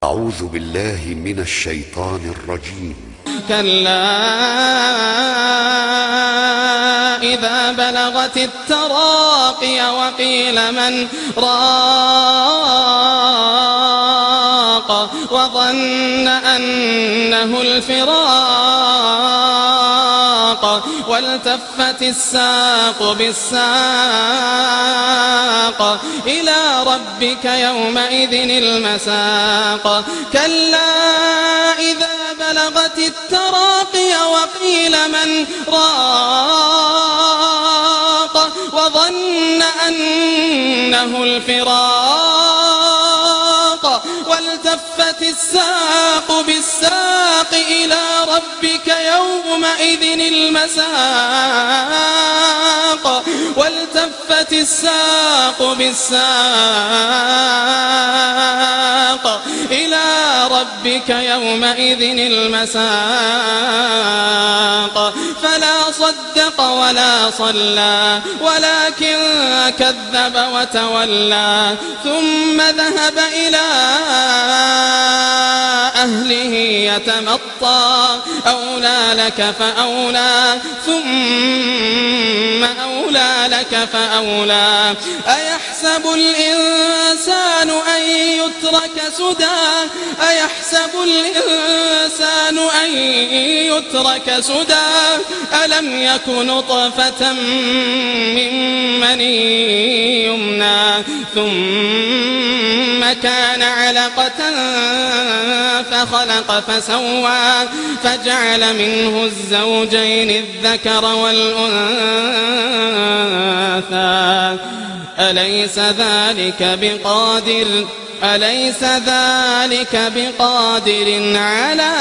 أعوذ بالله من الشيطان الرجيم. كلا إذا بلغت التراقي وقيل من راق وظن أنه الفراق والتفت الساق بالساق إلى ربك يومئذ المساق كلا إذا بلغت التراقي وقيل من راق وظن أنه الفراق والتفت الساق بالساق إلى ربك يومئذ المساق والتفت الساق بالساق إلى ربك يومئذ المساق فلا صدق ولا صلى ولكن كذب وتولى ثم ذهب إلى أهله يتمطى أولى لك فأولى ثم أولى لك فأولى أيحسب الإنسان أن يترك سدى أيحسب الإنسان أن يترك سدى ألم يك نطفة من مني يمنى ثم كان علقة فخلق فسوى فجعل منه الزوجين الذكر والأنثى أليس ذلك بقادر على